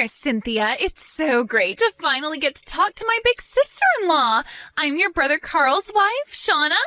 there, Cynthia. It's so great to finally get to talk to my big sister-in-law. I'm your brother Carl's wife, Shauna.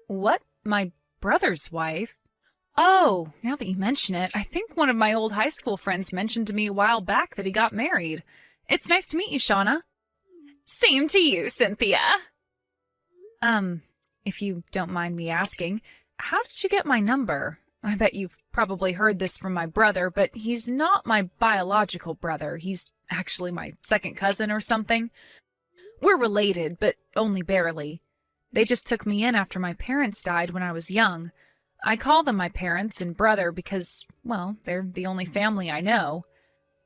What? My brother's wife? Oh, now that you mention it, I think one of my old high school friends mentioned to me a while back that he got married. It's nice to meet you, Shauna. Same to you, Cynthia. If you don't mind me asking, how did you get my number? I bet you've probably heard this from my brother, but he's not my biological brother. He's actually my second cousin or something. We're related, but only barely. They just took me in after my parents died when I was young. I call them my parents and brother because, well, they're the only family I know.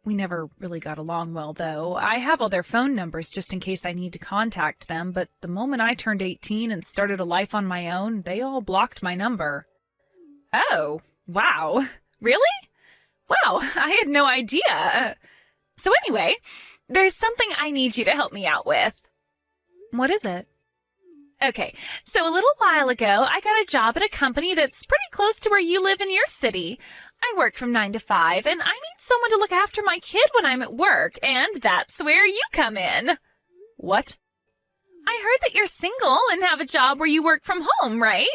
We never really got along well, though. I have all their phone numbers just in case I need to contact them, but the moment I turned 18 and started a life on my own, they all blocked my number. Oh, wow. Really? Wow, I had no idea. So anyway, there's something I need you to help me out with. What is it? Okay, so a little while ago, I got a job at a company that's pretty close to where you live in your city. I work from 9 to 5, and I need someone to look after my kid when I'm at work, and that's where you come in. What? I heard that you're single and have a job where you work from home, right?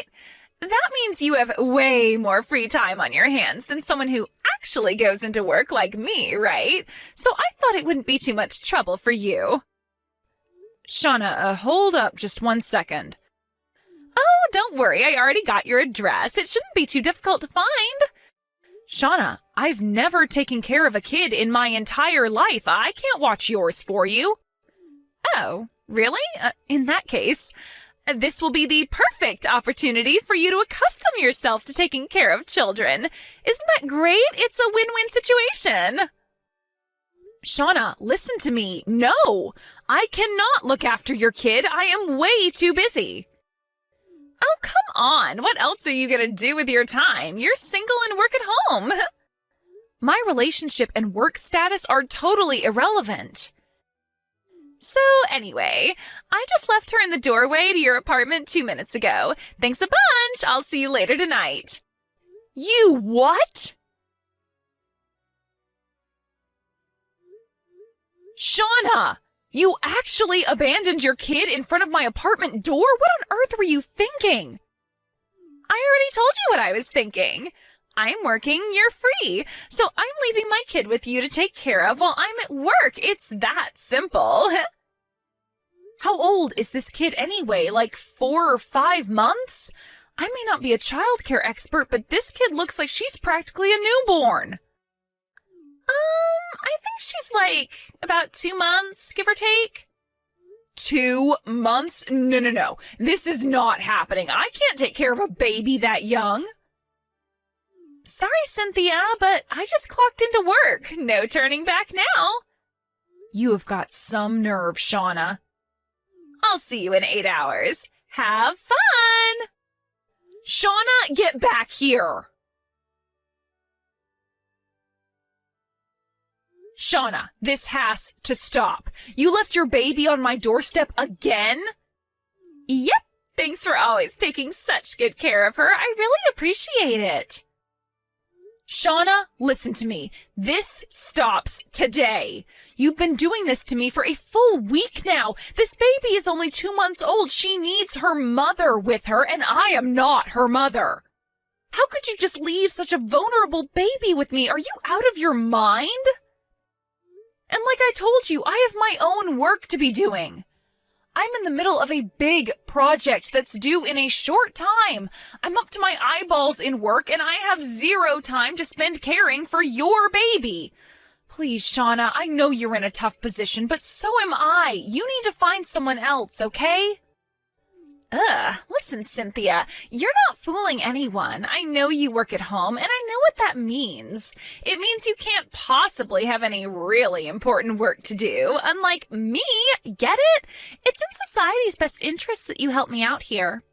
That means you have way more free time on your hands than someone who actually goes into work like me, right? So I thought it wouldn't be too much trouble for you. Shauna, hold up just 1 second. Oh, don't worry, I already got your address. It shouldn't be too difficult to find. Shauna, I've never taken care of a kid in my entire life. I can't watch yours for you. Oh, really? In that case, this will be the perfect opportunity for you to accustom yourself to taking care of children. Isn't that great? It's a win-win situation. Shauna, listen to me. No, I cannot look after your kid. I am way too busy. Oh, come on. What else are you going to do with your time? You're single and work at home. My relationship and work status are totally irrelevant. So anyway, I just left her in the doorway to your apartment 2 minutes ago. Thanks a bunch. I'll see you later tonight. You what? Shauna! You actually abandoned your kid in front of my apartment door? What on earth were you thinking? I already told you what I was thinking. I'm working, you're free. So I'm leaving my kid with you to take care of while I'm at work. It's that simple. How old is this kid anyway? Like 4 or 5 months? I may not be a childcare expert, but this kid looks like she's practically a newborn. I think she's like about 2 months, give or take. 2 months? No. This is not happening. I can't take care of a baby that young. Sorry, Cynthia, but I just clocked into work. No turning back now. You have got some nerve, Shauna. I'll see you in 8 hours. Have fun! Shauna, get back here! Shauna, this has to stop. You left your baby on my doorstep again? Yep, thanks for always taking such good care of her. I really appreciate it. Shauna, listen to me. This stops today. You've been doing this to me for a full week now. This baby is only 2 months old. She needs her mother with her, and I am not her mother. How could you just leave such a vulnerable baby with me? Are you out of your mind? And like I told you, I have my own work to be doing. I'm in the middle of a big project that's due in a short time. I'm up to my eyeballs in work, and I have 0 time to spend caring for your baby. Please, Shauna, I know you're in a tough position, but so am I. You need to find someone else, okay? Listen, Cynthia, you're not fooling anyone. I know you work at home, and I know what that means. It means you can't possibly have any really important work to do, unlike me. Get it? It's in society's best interest that you help me out here.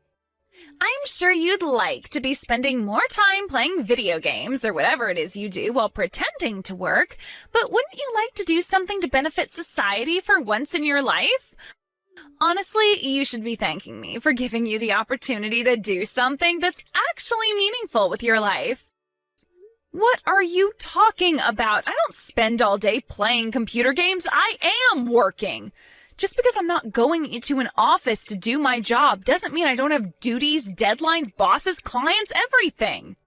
I'm sure you'd like to be spending more time playing video games or whatever it is you do while pretending to work, but wouldn't you like to do something to benefit society for once in your life? Honestly, you should be thanking me for giving you the opportunity to do something that's actually meaningful with your life. What are you talking about? I don't spend all day playing computer games. I am working. Just because I'm not going into an office to do my job doesn't mean I don't have duties, deadlines, bosses, clients, everything.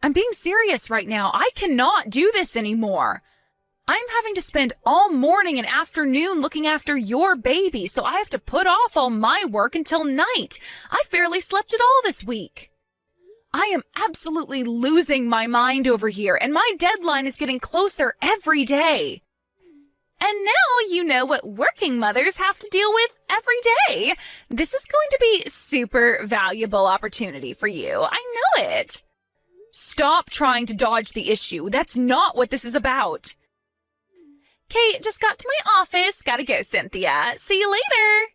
I'm being serious right now. I cannot do this anymore. I'm having to spend all morning and afternoon looking after your baby, so I have to put off all my work until night. I've barely slept at all this week. I am absolutely losing my mind over here, and my deadline is getting closer every day. And now you know what working mothers have to deal with every day. This is going to be super valuable opportunity for you. I know it. Stop trying to dodge the issue. That's not what this is about. Kate, just got to my office. Gotta go, Cynthia. See you later.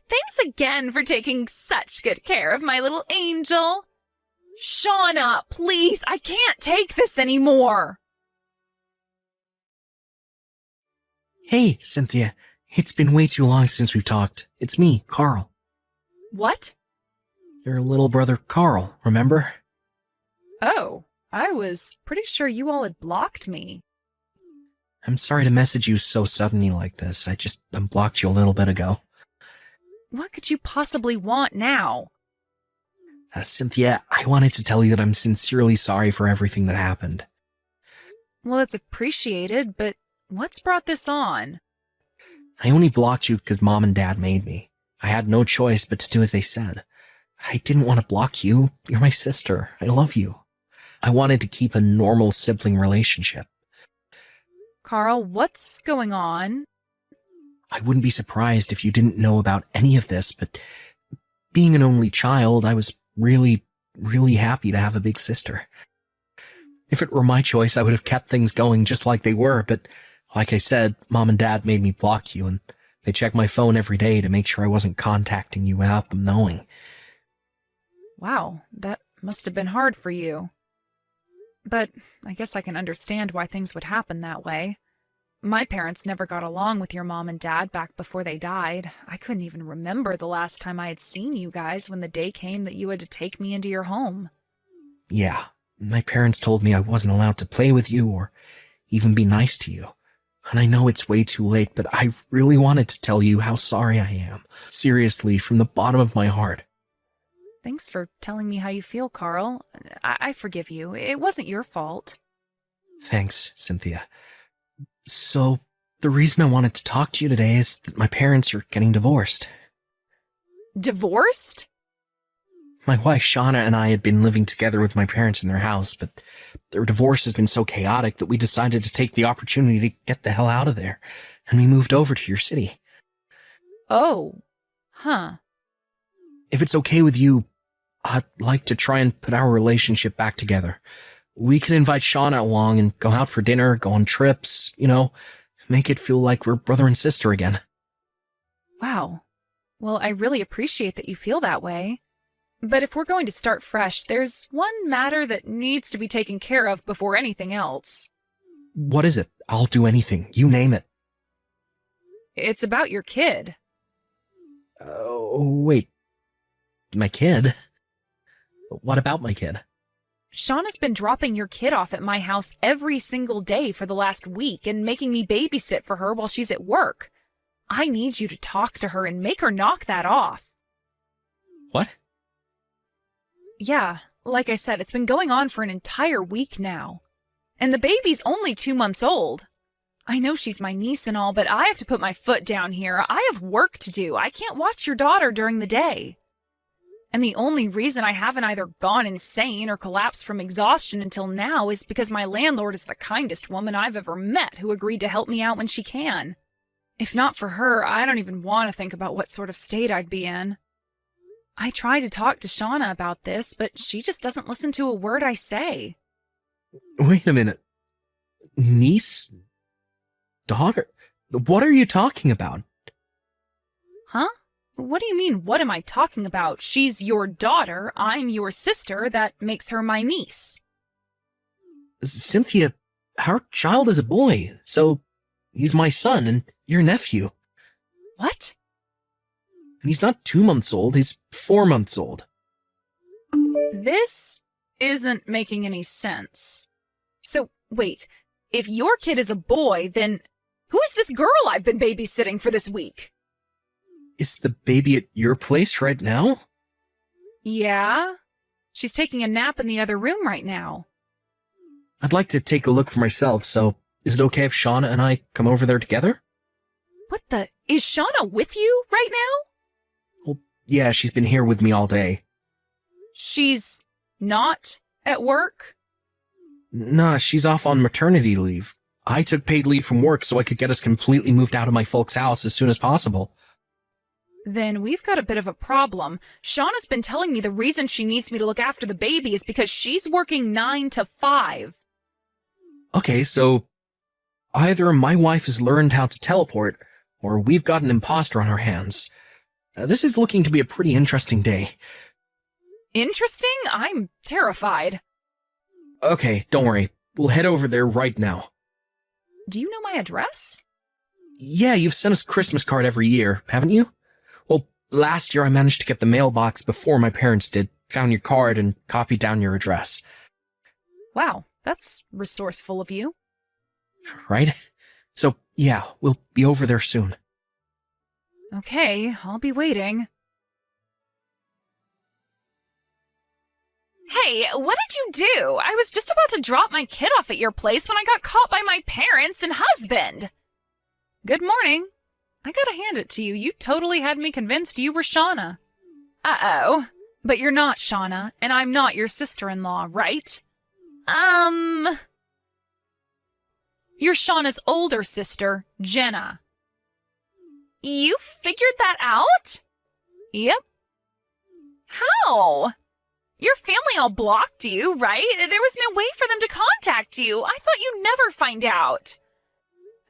Thanks again for taking such good care of my little angel. Shauna, please, I can't take this anymore. Hey, Cynthia. It's been way too long since we've talked. It's me, Carl. What? Your little brother, Carl, remember? Oh, I was pretty sure you all had blocked me. I'm sorry to message you so suddenly like this. I just unblocked you a little bit ago. What could you possibly want now? Cynthia, I wanted to tell you that I'm sincerely sorry for everything that happened. Well, it's appreciated, but what's brought this on? I only blocked you because Mom and Dad made me. I had no choice but to do as they said. I didn't want to block you. You're my sister. I love you. I wanted to keep a normal sibling relationship. Carl, what's going on? I wouldn't be surprised if you didn't know about any of this, but being an only child, I was really, really happy to have a big sister. If it were my choice, I would have kept things going just like they were, but like I said, Mom and Dad made me block you, and they checked my phone every day to make sure I wasn't contacting you without them knowing. Wow, that must have been hard for you. But I guess I can understand why things would happen that way. My parents never got along with your mom and dad back before they died. I couldn't even remember the last time I had seen you guys when the day came that you had to take me into your home. Yeah, my parents told me I wasn't allowed to play with you or even be nice to you. And I know it's way too late, but I really wanted to tell you how sorry I am. Seriously, from the bottom of my heart. Thanks for telling me how you feel, Carl. I forgive you. It wasn't your fault. Thanks, Cynthia. So, the reason I wanted to talk to you today is that my parents are getting divorced. Divorced? My wife Shauna and I had been living together with my parents in their house, but their divorce has been so chaotic that we decided to take the opportunity to get the hell out of there, and we moved over to your city. Oh. Huh. If it's okay with you, I'd like to try and put our relationship back together. We could invite Shauna along and go out for dinner, go on trips, make it feel like we're brother and sister again. Wow. Well, I really appreciate that you feel that way. But if we're going to start fresh, there's one matter that needs to be taken care of before anything else. What is it? I'll do anything. You name it. It's about your kid. Oh, wait. My kid? What about my kid? Shauna's been dropping your kid off at my house every single day for the last week and making me babysit for her while she's at work. I need you to talk to her and make her knock that off. What? Yeah, like I said, it's been going on for an entire week now. And the baby's only 2 months old. I know she's my niece and all, but I have to put my foot down here. I have work to do. I can't watch your daughter during the day. And the only reason I haven't either gone insane or collapsed from exhaustion until now is because my landlord is the kindest woman I've ever met who agreed to help me out when she can. If not for her, I don't even want to think about what sort of state I'd be in. I tried to talk to Shauna about this, but she just doesn't listen to a word I say. Wait a minute. Niece? Daughter? What are you talking about? Huh? What do you mean, what am I talking about? She's your daughter, I'm your sister, that makes her my niece. Cynthia, our child is a boy, so he's my son and your nephew. What? And he's not 2 months old, he's 4 months old. This isn't making any sense. So, wait, if your kid is a boy, then who is this girl I've been babysitting for this week? Is the baby at your place right now? Yeah? She's taking a nap in the other room right now. I'd like to take a look for myself, so is it okay if Shauna and I come over there together? What the? Is Shauna with you right now? Well, yeah, she's been here with me all day. She's not at work? Nah, she's off on maternity leave. I took paid leave from work so I could get us completely moved out of my folks' house as soon as possible. Then we've got a bit of a problem. Shauna's been telling me the reason she needs me to look after the baby is because she's working 9 to 5. Okay, so either my wife has learned how to teleport, or we've got an imposter on our hands. This is looking to be a pretty interesting day. Interesting? I'm terrified. Okay, don't worry. We'll head over there right now. Do you know my address? Yeah, you've sent us a Christmas card every year, haven't you? Well, last year I managed to get the mailbox before my parents did, found your card, and copied down your address. Wow, that's resourceful of you. Right? So, yeah, we'll be over there soon. Okay, I'll be waiting. Hey, what did you do? I was just about to drop my kid off at your place when I got caught by my parents and husband. Good morning. I gotta hand it to you. You totally had me convinced you were Shauna. Uh-oh. But you're not Shauna, and I'm not your sister-in-law, right? You're Shauna's older sister, Jenna. You figured that out? Yep. How? Your family all blocked you, right? There was no way for them to contact you. I thought you'd never find out.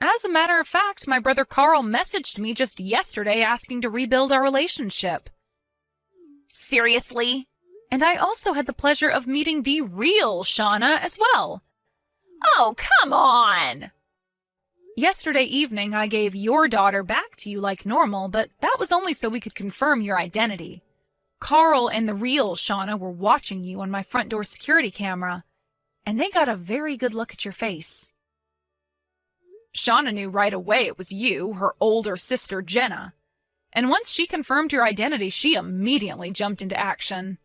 As a matter of fact, my brother Carl messaged me just yesterday asking to rebuild our relationship. Seriously? And I also had the pleasure of meeting the real Shauna as well. Oh, come on! Yesterday evening, I gave your daughter back to you like normal, but that was only so we could confirm your identity. Carl and the real Shauna were watching you on my front door security camera, and they got a very good look at your face. Shauna knew right away it was you, her older sister Jenna, and once she confirmed your identity, she immediately jumped into action.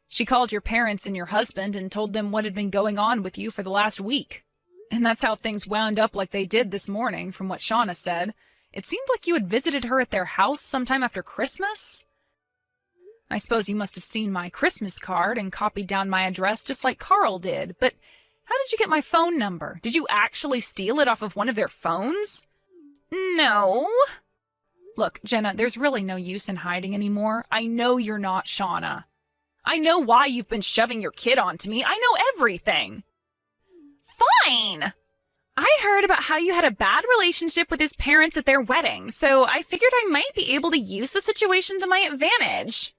She called your parents and your husband and told them what had been going on with you for the last week. And that's how things wound up like they did this morning, from what Shauna said. It seemed like you had visited her at their house sometime after Christmas. I suppose you must have seen my Christmas card and copied down my address just like Carl did, but how did you get my phone number? Did you actually steal it off of one of their phones? No. Look, Jenna, there's really no use in hiding anymore. I know you're not Shauna. I know why you've been shoving your kid onto me. I know everything. Fine. I heard about how you had a bad relationship with his parents at their wedding, so I figured I might be able to use the situation to my advantage.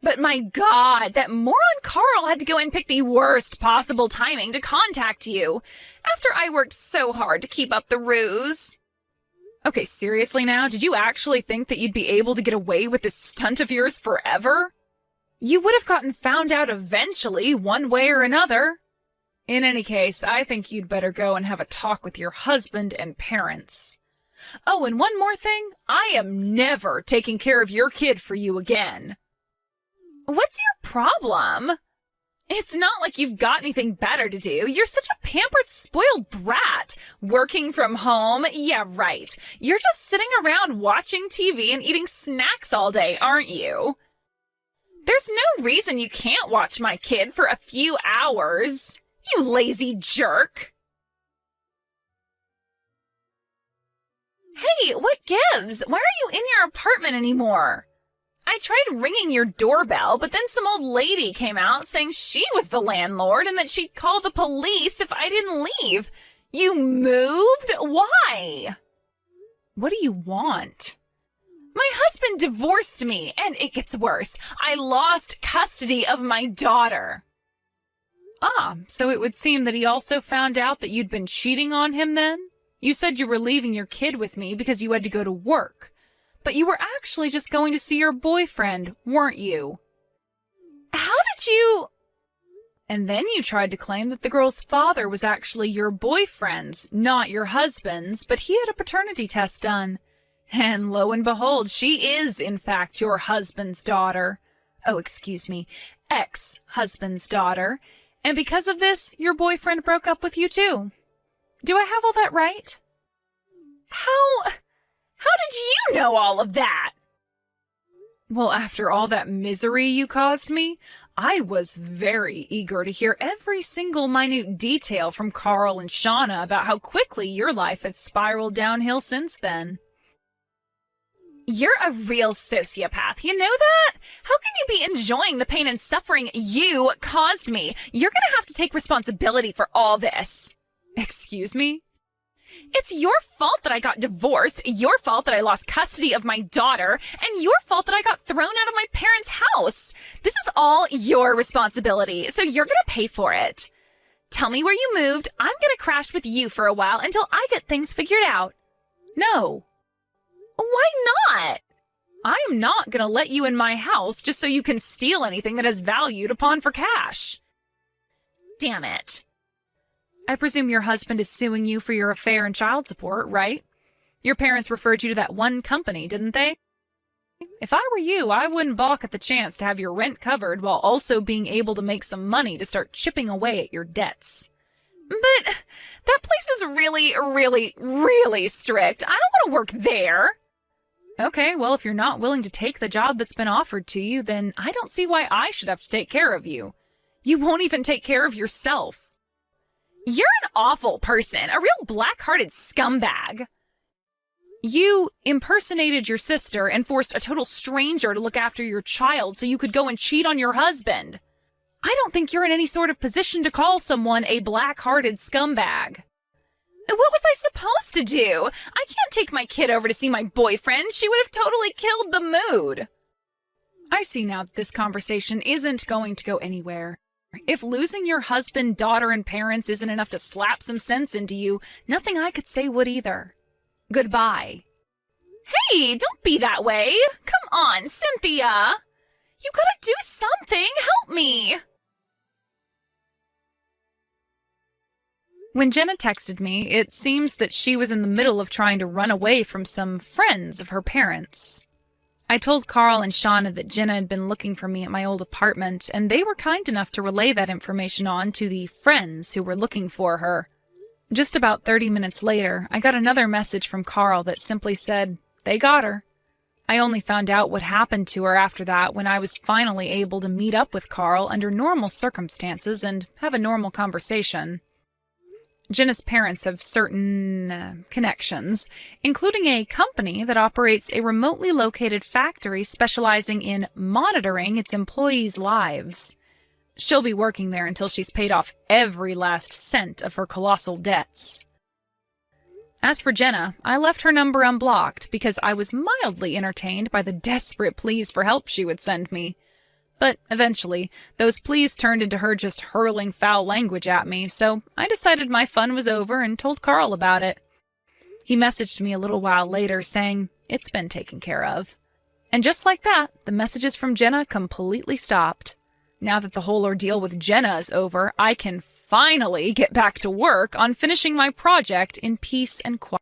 But my God, that moron Carl had to go and pick the worst possible timing to contact you, after I worked so hard to keep up the ruse. Okay, seriously now, did you actually think that you'd be able to get away with this stunt of yours forever? You would have gotten found out eventually, one way or another. In any case, I think you'd better go and have a talk with your husband and parents. Oh, and one more thing, I am never taking care of your kid for you again. What's your problem? It's not like you've got anything better to do. You're such a pampered, spoiled brat. Working from home? Yeah, right. You're just sitting around watching TV and eating snacks all day, aren't you? There's no reason you can't watch my kid for a few hours. You lazy jerk. Hey, what gives? Why are you in your apartment anymore? I tried ringing your doorbell, but then some old lady came out saying she was the landlord and that she'd call the police if I didn't leave. You moved? Why? What do you want? My husband divorced me, and it gets worse. I lost custody of my daughter. Ah, so it would seem that he also found out that you'd been cheating on him then? You said you were leaving your kid with me because you had to go to work. But you were actually just going to see your boyfriend, weren't you? How did you... And then you tried to claim that the girl's father was actually your boyfriend's, not your husband's, but he had a paternity test done. And lo and behold, she is, in fact, your husband's daughter. Oh, excuse me, ex-husband's daughter. And because of this, your boyfriend broke up with you too. Do I have all that right? How did you know all of that? Well, after all that misery you caused me, I was very eager to hear every single minute detail from Carl and Shauna about how quickly your life had spiraled downhill since then. You're a real sociopath, you know that? How can you be enjoying the pain and suffering you caused me? You're gonna have to take responsibility for all this. Excuse me? It's your fault that I got divorced, your fault that I lost custody of my daughter, and your fault that I got thrown out of my parents' house. This is all your responsibility, so you're gonna pay for it. Tell me where you moved. I'm gonna crash with you for a while until I get things figured out. No. Why not? I am not gonna let you in my house just so you can steal anything that is valued upon for cash. Damn it. I presume your husband is suing you for your affair and child support, right? Your parents referred you to that one company, didn't they? If I were you, I wouldn't balk at the chance to have your rent covered while also being able to make some money to start chipping away at your debts. But that place is really, really, really strict. I don't want to work there. Okay, well, if you're not willing to take the job that's been offered to you, then I don't see why I should have to take care of you. You won't even take care of yourself. You're an awful person, a real black-hearted scumbag. You impersonated your sister and forced a total stranger to look after your child so you could go and cheat on your husband. I don't think you're in any sort of position to call someone a black-hearted scumbag. What was I supposed to do? I can't take my kid over to see my boyfriend. She would have totally killed the mood. I see now that this conversation isn't going to go anywhere. If losing your husband, daughter, and parents isn't enough to slap some sense into you, nothing I could say would either. Goodbye. Hey, don't be that way. Come on, Cynthia. You gotta do something. Help me. When Jenna texted me, it seems that she was in the middle of trying to run away from some friends of her parents. I told Carl and Shauna that Jenna had been looking for me at my old apartment, and they were kind enough to relay that information on to the friends who were looking for her. Just about 30 minutes later, I got another message from Carl that simply said, "They got her." I only found out what happened to her after that when I was finally able to meet up with Carl under normal circumstances and have a normal conversation. Jenna's parents have certain connections, including a company that operates a remotely located factory specializing in monitoring its employees' lives. She'll be working there until she's paid off every last cent of her colossal debts. As for Jenna, I left her number unblocked because I was mildly entertained by the desperate pleas for help she would send me. But eventually, those pleas turned into her just hurling foul language at me, so I decided my fun was over and told Carl about it. He messaged me a little while later saying, "It's been taken care of." And just like that, the messages from Jenna completely stopped. Now that the whole ordeal with Jenna is over, I can finally get back to work on finishing my project in peace and quiet.